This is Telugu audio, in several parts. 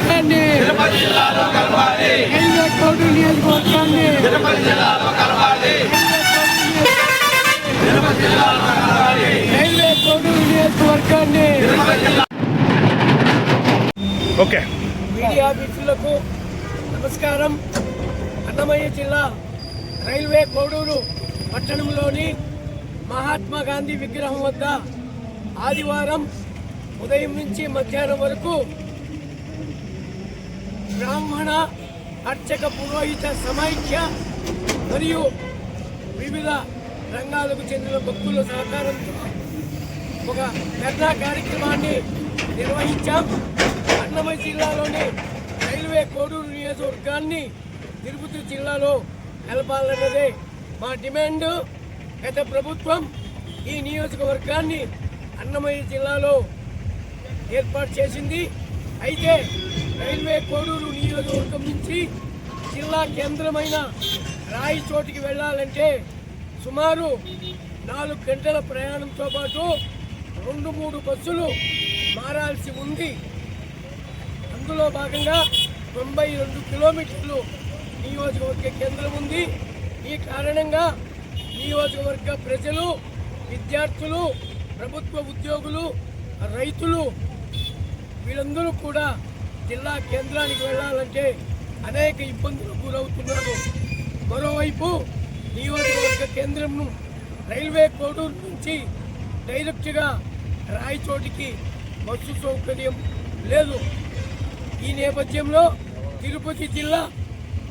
నియోజకవర్గాన్ని రైల్వే కోడూరు నియోజకవర్గాన్ని రైల్వే కోడూరు నియోజకవర్గాన్ని ఓకే. మీడియా మిత్రులకు నమస్కారం. అన్నమయ్య జిల్లా రైల్వే కోడూరు పట్టణంలోని మహాత్మా గాంధీ విగ్రహం వద్ద ఆదివారం ఉదయం నుంచి మధ్యాహ్నం వరకు బ్రాహ్మణ అర్చక పురోహిత సమైక్య మరియు వివిధ రంగాలకు చెందిన భక్తుల సహకారంతో ఒక ధర్నా కార్యక్రమాన్ని నిర్వహించాం. అన్నమయ్య జిల్లాలోని రైల్వే కోడూరు నియోజకవర్గాన్ని తిరుపతి జిల్లాలో కలపాలన్నదే మా డిమాండ్. గత ప్రభుత్వం ఈ నియోజకవర్గాన్ని అన్నమయ్య జిల్లాలో ఏర్పాటు చేసింది. అయితే రైల్వే కోడూరు నియోజకవర్గం నుంచి జిల్లా కేంద్రమైన రాయచోటికి వెళ్ళాలంటే సుమారు 4 గంటల ప్రయాణంతో పాటు 2-3 బస్సులు మారాల్సి ఉంది. అందులో భాగంగా 92 కిలోమీటర్లు నియోజకవర్గ కేంద్రం ఉంది. ఈ కారణంగా నియోజకవర్గ ప్రజలు, విద్యార్థులు, ప్రభుత్వ ఉద్యోగులు, రైతులు వీళ్ళందరూ కూడా జిల్లా కేంద్రానికి వెళ్ళాలంటే అనేక ఇబ్బందులకు గురవుతున్నారు. మరోవైపు నియోజకవర్గ కేంద్రంను రైల్వే కోడూరు నుంచి డైరెక్ట్గా రాయచోటికి బస్సు సౌకర్యం లేదు. ఈ నేపథ్యంలో తిరుపతి జిల్లా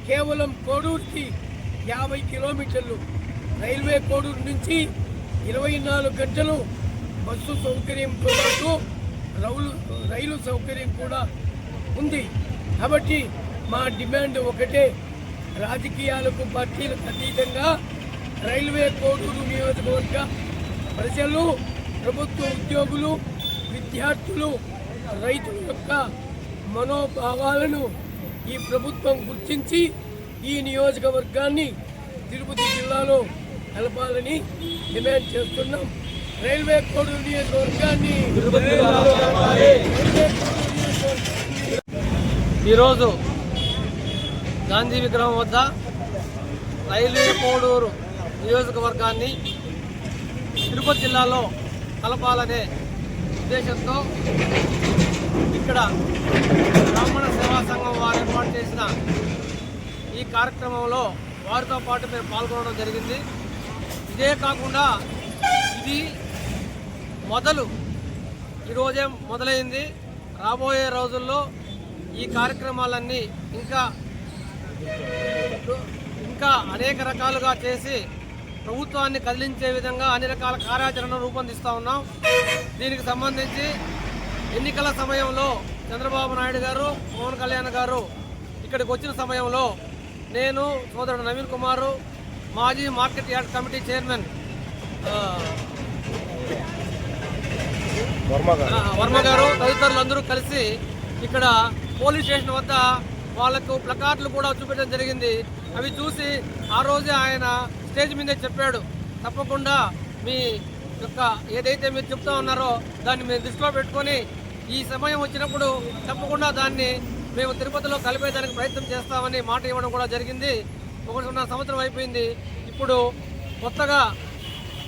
కేవలం కోడూరుకి 50 కిలోమీటర్లు, రైల్వే కోడూరు నుంచి 24 గంటలు బస్సు సౌకర్యంతో పాటు రైలు సౌకర్యం కూడా ఉంది. కాబట్టి మా డిమాండ్ ఒకటే, రాజకీయాలకు పార్టీలకు అతీతంగా రైల్వే కోడూరు నియోజకవర్గ ప్రజలు, ప్రభుత్వ ఉద్యోగులు, విద్యార్థులు, రైతుల యొక్క మనోభావాలను ఈ ప్రభుత్వం గుర్తించి ఈ నియోజకవర్గాన్ని తిరుపతి జిల్లాలో కలపాలని డిమాండ్ చేస్తున్నాం. రైల్వే కోడూరు నియోజకవర్గాన్ని ఈరోజు గాంధీ విగ్రహం వద్ద రైల్వే కోడూరు నియోజకవర్గాన్ని తిరుపతి జిల్లాలో కలపాలనే ఉద్దేశంతో ఇక్కడ బ్రాహ్మణ సేవా సంఘం వారు ఏర్పాటు చేసిన ఈ కార్యక్రమంలో వారితో పాటు మేము పాల్గొనడం జరిగింది. ఇదే కాకుండా ఇది ఈరోజే మొదలైంది. రాబోయే రోజుల్లో ఈ కార్యక్రమాలన్నీ ఇంకా అనేక రకాలుగా చేసి ప్రభుత్వాన్ని కదిలించే విధంగా అన్ని రకాల కార్యాచరణ రూపొందిస్తూ ఉన్నాం. దీనికి సంబంధించి ఎన్నికల సమయంలో చంద్రబాబు నాయుడు గారు, పవన్ కళ్యాణ్ గారు ఇక్కడికి వచ్చిన సమయంలో నేను, సోదరుడు నవీన్ కుమారు, మాజీ market yard committee chairman Varma గారు తదితరులందరూ కలిసి ఇక్కడ పోలీస్ స్టేషన్ వద్ద వాళ్లకు ప్లకార్డులు కూడా చూపించడం జరిగింది. అవి చూసి ఆ రోజే ఆయన స్టేజ్ మీదే చెప్పాడు, తప్పకుండా మీ యొక్క ఏదైతే మీరు చెప్తా ఉన్నారో దాన్ని మేము దృష్టిలో పెట్టుకొని ఈ సమయం వచ్చినప్పుడు తప్పకుండా దాన్ని మేము తిరుపతిలో కలిపేదానికి ప్రయత్నం చేస్తామని మాట ఇవ్వడం కూడా జరిగింది. 1.5 సంవత్సరం అయిపోయింది. ఇప్పుడు కొత్తగా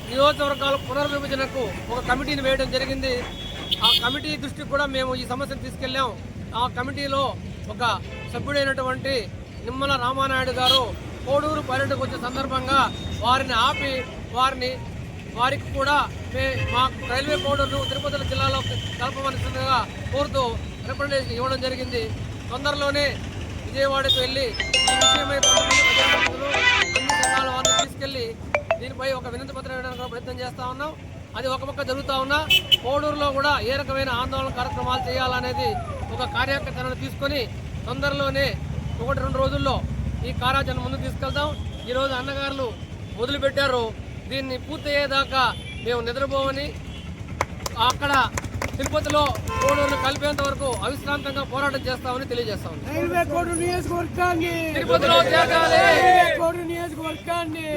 నియోజకవర్గాల పునర్విభజనకు ఒక కమిటీని వేయడం జరిగింది. ఆ కమిటీ దృష్టికి కూడా మేము ఈ సమస్యను తీసుకెళ్ళాం. ఆ కమిటీలో ఒక సభ్యుడైనటువంటి నిమ్మల రామానాయుడు గారు కోడూరు పర్యటనకు వచ్చే సందర్భంగా వారిని ఆపి వారికి కూడా మా రైల్వే కోడూరు తిరుపతి జిల్లాలో కలపవలసిందిగా కోరుతూ రిప్రజెంటేషన్ ఇవ్వడం జరిగింది. తొందరలోనే విజయవాడకు వెళ్ళి ఈ విషయమై అన్ని సంఘాల వారిని తీసుకెళ్లి దీనిపై ఒక వినతి పత్రం ఇవ్వడానికి ప్రయత్నం చేస్తూ ఉన్నాం. అది ఒక పక్క జరుగుతూ ఉన్నా కోడూరులో కూడా ఏ రకమైన ఆందోళన కార్యక్రమాలు చేయాలనేది ఒక కార్యాచరణ తీసుకొని తొందరలోనే 1-2 రోజుల్లో ఈ కార్యాచరణ ముందుకు తీసుకెళ్తాం. ఈరోజు అన్నగారులు మొదలుపెట్టారు. దీన్ని పూర్తయ్యేదాకా మేము నిద్రపోవని, అక్కడ తిరుపతిలో కోడూరును కలిపేంత వరకు అవిశ్రాంతంగా పోరాటం చేస్తామని తెలియజేస్తాం. రైల్వే కోడూరు నియోజకవర్గాన్ని తిరుపతిలో చేర్చాలి. కోడూరు నియోజకవర్గాన్ని